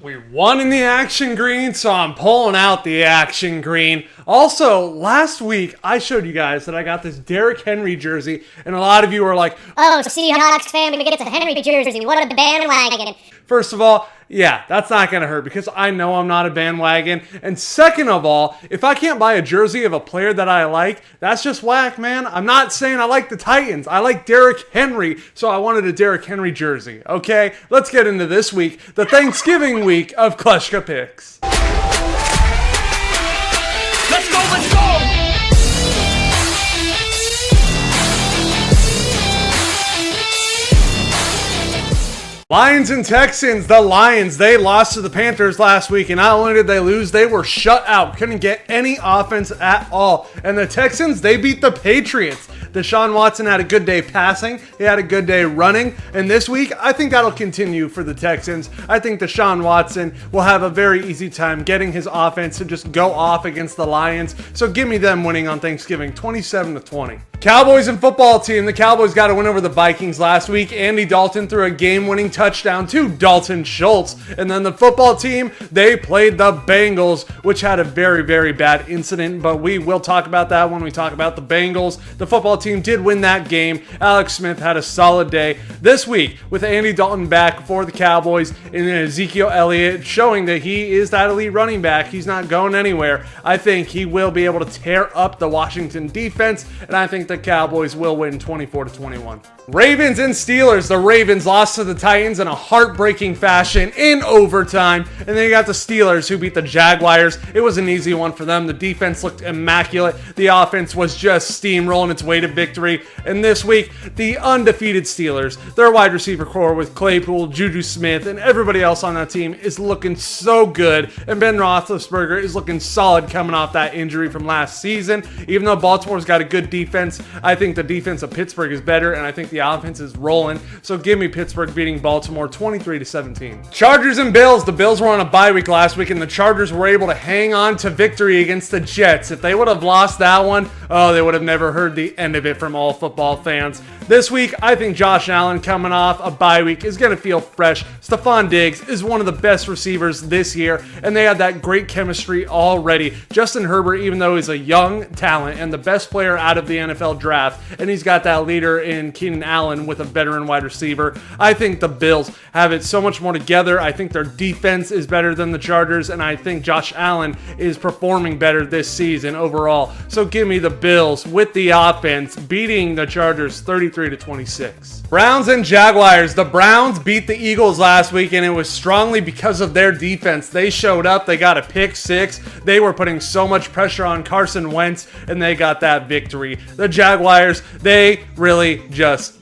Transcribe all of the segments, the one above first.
We won in the action green, so I'm pulling out the action green. Also, last week, I showed you guys that I got this Derrick Henry jersey, and a lot of you were like, "Oh, Seahawks fan, we get a Henry jersey. What a bandwagon." First of all, yeah, that's not going to hurt because I know I'm not a bandwagon. And second of all, if I can't buy a jersey of a player that I like, that's just whack, man. I'm not saying I like the Titans. I like Derrick Henry, so I wanted a Derrick Henry jersey. Okay, let's get into this week, the Thanksgiving week of Kleschka Picks. Let's go, let's go! Lions and Texans. The Lions, they lost to the Panthers last week, and not only did they lose, they were shut out. Couldn't get any offense at all. And the Texans, they beat the Patriots. Deshaun Watson had a good day passing. He had a good day running. And this week, I think that'll continue for the Texans. I think Deshaun Watson will have a very easy time getting his offense to just go off against the Lions. So give me them winning on Thanksgiving, 27-20. Cowboys and football team. The Cowboys got a win over the Vikings last week. Andy Dalton threw a game-winning touchdown to Dalton Schultz. And then the football team, they played the Bengals, which had a very, very bad incident, but we will talk about that when we talk about the Bengals. The football team did win that game. Alex Smith had a solid day. This week, with Andy Dalton back for the Cowboys and Ezekiel Elliott showing that he is that elite running back, he's not going anywhere. I think he will be able to tear up the Washington defense, and I think the Cowboys will win 24-21. Ravens and Steelers. The Ravens lost to the Titans in a heartbreaking fashion in overtime. And then you got the Steelers who beat the Jaguars. It was an easy one for them. The defense looked immaculate. The offense was just steamrolling its way to victory. And this week, the undefeated Steelers, their wide receiver core with Claypool, Juju Smith, and everybody else on that team is looking so good. And Ben Roethlisberger is looking solid coming off that injury from last season. Even though Baltimore's got a good defense, I think the defense of Pittsburgh is better, and I think the offense is rolling. So give me Pittsburgh beating Baltimore 23-17. Chargers and Bills. The Bills were on a bye week last week, and the Chargers were able to hang on to victory against the Jets. If they would have lost that one, they would have never heard the end of it from all football fans. This week, I think Josh Allen coming off a bye week is going to feel fresh. Stephon Diggs is one of the best receivers this year, and they have that great chemistry already. Justin Herbert, even though he's a young talent and the best player out of the NFL draft, and he's got that leader in Keenan Allen with a veteran wide receiver, I think the Bills have it so much more together. I think their defense is better than the Chargers, and I think Josh Allen is performing better this season overall. So give me the Bills with the offense beating the Chargers 33-26. Browns and Jaguars. The Browns beat the Eagles last week, and it was strongly because of their defense. They showed up. They got a pick six. They were putting so much pressure on Carson Wentz, and they got that victory. The Jaguars, they really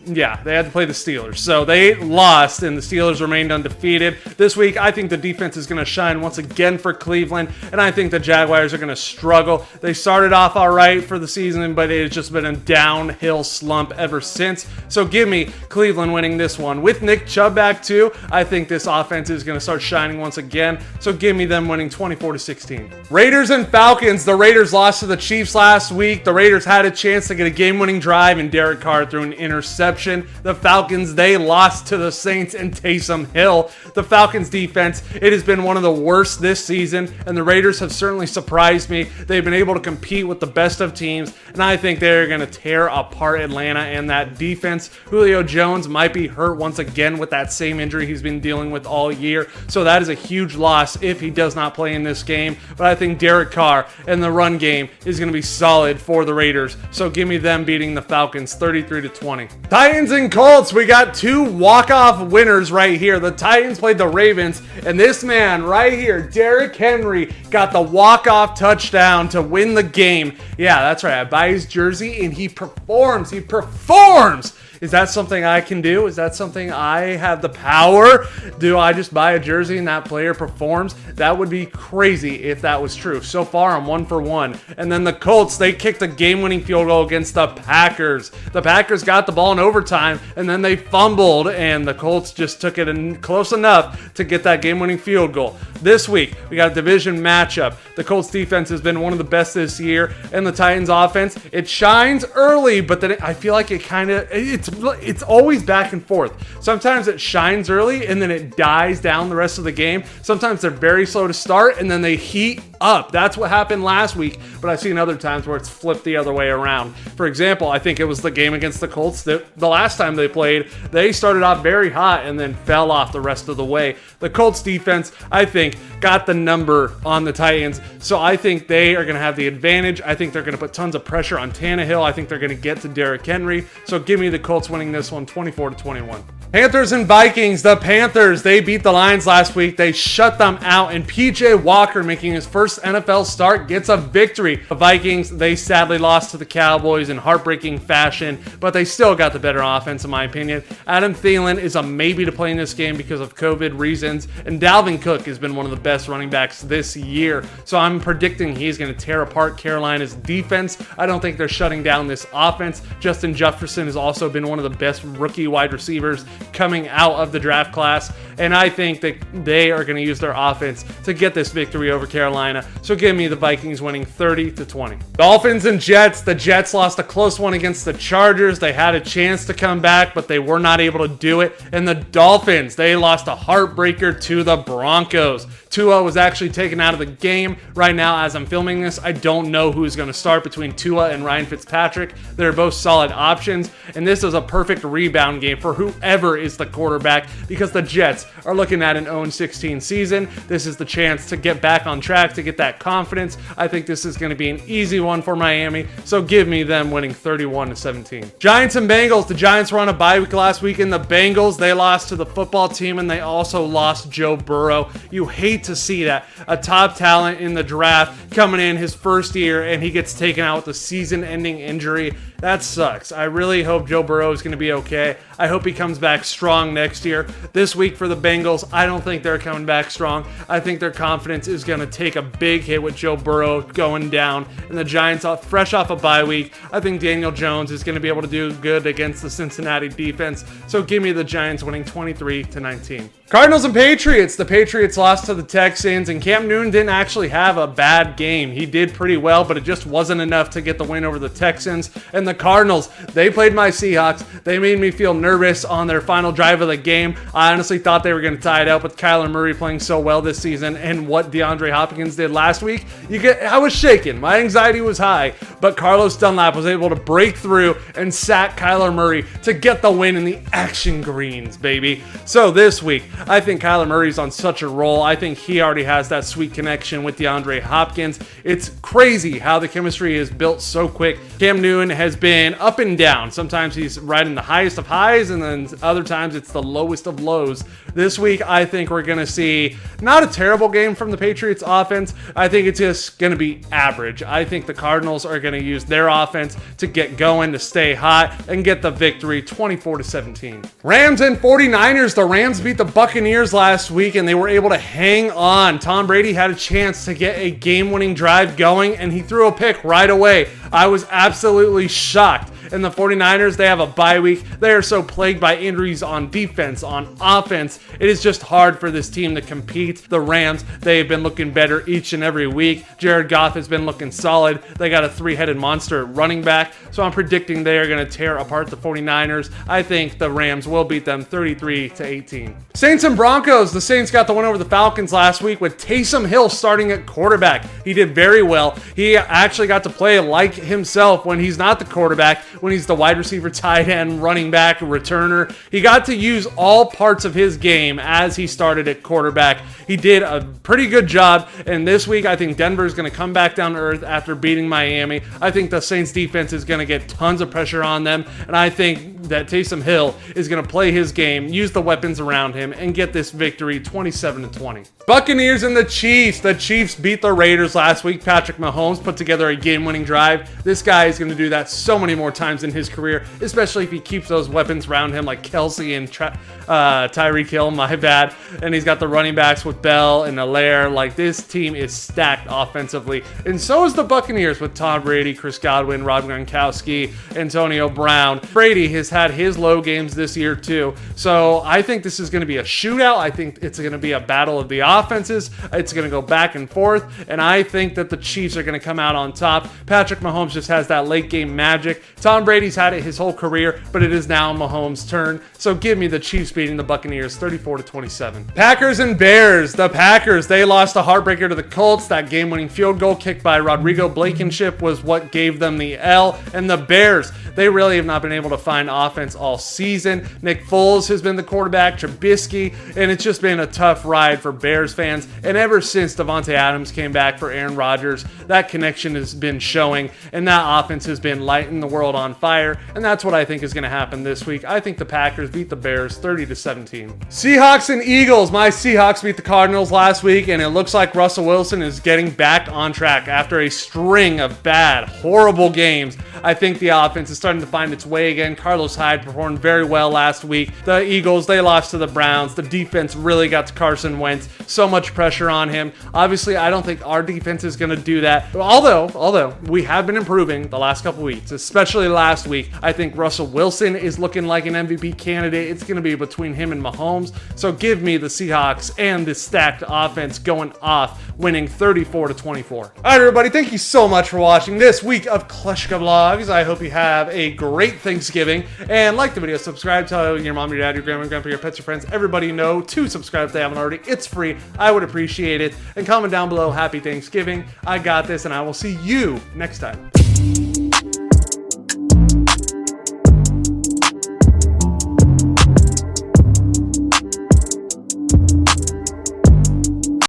they had to play the Steelers. So they lost, and the Steelers remained undefeated. This week, I think the defense is going to shine once again for Cleveland, and I think the Jaguars are going to struggle. They started off all right for the season, but it's just been a downhill slump ever since. So give me Cleveland winning this one. With Nick Chubb back too, I think this offense is going to start shining once again. So give me them winning 24-16. Raiders and Falcons. The Raiders lost to the Chiefs last week. The Raiders had a chance to get a game-winning drive, and Derek Carr threw an interception. The Falcons, they lost to the Saints and Taysom Hill. The Falcons defense, it has been one of the worst this season, and the Raiders have certainly surprised me. They've been able to compete with the best of teams, and I think they're going to tear apart Atlanta and that defense. Julio Jones might be hurt once again with that same injury he's been dealing with all year, so that is a huge loss if he does not play in this game. But I think Derek Carr and the run game is going to be solid for the Raiders, so give me them beating the Falcons 33-20. Titans and Colts. We got two walk-off winners right here. The Titans played the Ravens, and this man right here, Derrick Henry, got the walk-off touchdown to win the game. Yeah, that's right. I buy his jersey, and he performs. He performs! Is that something I can do? Is that something I have the power? Do I just buy a jersey and that player performs? That would be crazy if that was true. So far, I'm 1 for 1. And then the Colts, they kicked a game-winning field goal against the Packers. The Packers got the ball in overtime, and then they fumbled, and the Colts just took it in close enough to get that game-winning field goal. This week, we got a division matchup. The Colts defense has been one of the best this year, and the Titans offense, it shines early, but then I feel like it's always back and forth. Sometimes it shines early, and then it dies down the rest of the game. Sometimes they're very slow to start, and then they heat up. That's what happened last week, but I've seen other times where it's flipped the other way around. For example, I think it was the game against the Colts that the last time they played, they started off very hot and then fell off the rest of the way. The Colts defense, I think, got the number on the Titans, so I think they are going to have the advantage. I think they're going to put tons of pressure on Tannehill. I think they're going to get to Derrick Henry, so give me the Colts winning this one 24-21. Panthers and Vikings. The Panthers, they beat the Lions last week. They shut them out, and PJ Walker, making his first NFL start, gets a victory. The Vikings, they sadly lost to the Cowboys in heartbreaking fashion, but they still got the better offense, in my opinion. Adam Thielen is a maybe to play in this game because of COVID reasons, and Dalvin Cook has been one of the best running backs this year, so I'm predicting he's going to tear apart Carolina's defense. I don't think they're shutting down this offense. Justin Jefferson has also been one of the best rookie wide receivers coming out of the draft class, and I think that they are going to use their offense to get this victory over Carolina. So give me the Vikings winning 30-20. Dolphins and Jets. The Jets lost a close one against the Chargers. They had a chance to come back, but they were not able to do it. And the Dolphins, they lost a heartbreaker to the Broncos. Tua was actually taken out of the game. Right now, as I'm filming this, I don't know who's going to start between Tua and Ryan Fitzpatrick. They're both solid options, and this is a perfect rebound game for whoever is the quarterback, because the Jets are looking at an 0-16 season. This is the chance to get back on track, to get that confidence. I think this is going to be an easy one for Miami, so give me them winning 31-17. Giants and Bengals. The Giants were on a bye week last week, and the Bengals, they lost to the football team, and they also lost Joe Burrow. You hate to see that. A top talent in the draft coming in his first year, and he gets taken out with a season-ending injury. That sucks. I really hope Joe Burrow is going to be okay. I hope he comes back strong next year. This week for the Bengals, I don't think they're coming back strong. I think their confidence is going to take a big hit with Joe Burrow going down. And the Giants, fresh off a bye week, I think Daniel Jones is going to be able to do good against the Cincinnati defense. So give me the Giants winning 23-19. Cardinals and Patriots. The Patriots lost to the Texans, and Cam Newton didn't actually have a bad game. He did pretty well, but it just wasn't enough to get the win over the Texans. And the Cardinals, they played my Seahawks. They made me feel nervous on their final drive of the game. I honestly thought they were going to tie it up with Kyler Murray playing so well this season, and what DeAndre Hopkins did last week. I was shaken. My anxiety was high, but Carlos Dunlap was able to break through and sack Kyler Murray to get the win in the action greens, baby. So this week, I think Kyler Murray's on such a roll. I think he already has that sweet connection with DeAndre Hopkins. It's crazy how the chemistry is built so quick. Cam Newton has been up and down. Sometimes he's riding the highest of highs, and then other times it's the lowest of lows. This week, I think we're going to see not a terrible game from the Patriots offense. I think it's just going to be average. I think the Cardinals are going to use their offense to get going, to stay hot, and get the victory 24-17. Rams and 49ers. The Rams beat the Buccaneers last week, and they were able to hang on. Tom Brady had a chance to get a game-winning drive going, and he threw a pick right away. I was absolutely shocked. And the 49ers, they have a bye week. They are so plagued by injuries on defense, on offense. It is just hard for this team to compete. The Rams, they've been looking better each and every week. Jared Goff has been looking solid. They got a three-headed monster running back. So I'm predicting they are going to tear apart the 49ers. I think the Rams will beat them 33-18. Saints and Broncos. The Saints got the win over the Falcons last week with Taysom Hill starting at quarterback. He did very well. He actually got to play like himself when he's not the quarterback, when he's the wide receiver, tight end, running back, returner. He got to use all parts of his game as he started at quarterback. He did a pretty good job, and this week I think Denver is going to come back down to earth after beating Miami. I think the Saints defense is going to get tons of pressure on them, and I think that Taysom Hill is going to play his game, use the weapons around him, and get this victory 27-20. Buccaneers and the Chiefs. The Chiefs beat the Raiders last week. Patrick Mahomes put together a game-winning drive. This guy is going to do that so many more times times in his career, especially if he keeps those weapons around him like Kelsey and Tyreek Hill, my bad. And he's got the running backs with Bell and Allaire. Like, this team is stacked offensively. And so is the Buccaneers with Tom Brady, Chris Godwin, Rob Gronkowski, Antonio Brown. Brady has had his low games this year too. So I think this is going to be a shootout. I think it's going to be a battle of the offenses. It's going to go back and forth. And I think that the Chiefs are going to come out on top. Patrick Mahomes just has that late game magic. Tom Brady's had it his whole career, but it is now Mahomes' turn. So give me the Chiefs beating the Buccaneers 34-27. Packers and Bears. The Packers, they lost a heartbreaker to the Colts. That game-winning field goal kicked by Rodrigo Blankenship was what gave them the L. And the Bears, they really have not been able to find offense all season. Nick Foles has been the quarterback, Trubisky, and it's just been a tough ride for Bears fans. And ever since Devontae Adams came back for Aaron Rodgers, that connection has been showing, and that offense has been lighting the world on fire. And that's what I think is going to happen this week. I think the Packers beat the Bears 30-17. Seahawks and Eagles. My Seahawks beat the Cardinals last week, and it looks like Russell Wilson is getting back on track after a string of bad, horrible games. I think the offense is starting to find its way again. Carlos Hyde performed very well last week. The Eagles, they lost to the Browns. The defense really got to Carson Wentz. So much pressure on him. Obviously, I don't think our defense is going to do that. Although we have been improving the last couple weeks, especially last week. I think Russell Wilson is looking like an MVP candidate. It's going to be between him and Mahomes. So give me the Seahawks and the stacked offense going off, winning 34-24. All right, everybody, thank you so much for watching this week of Kleschka Vlogs. I hope you have a great Thanksgiving, and like the video, subscribe, tell your mom, your dad, your grandma, your grandpa, your pets, your friends, everybody you know to subscribe if they haven't already. It's free. I would appreciate it. And comment down below, happy Thanksgiving. I got this, and I will see you next time.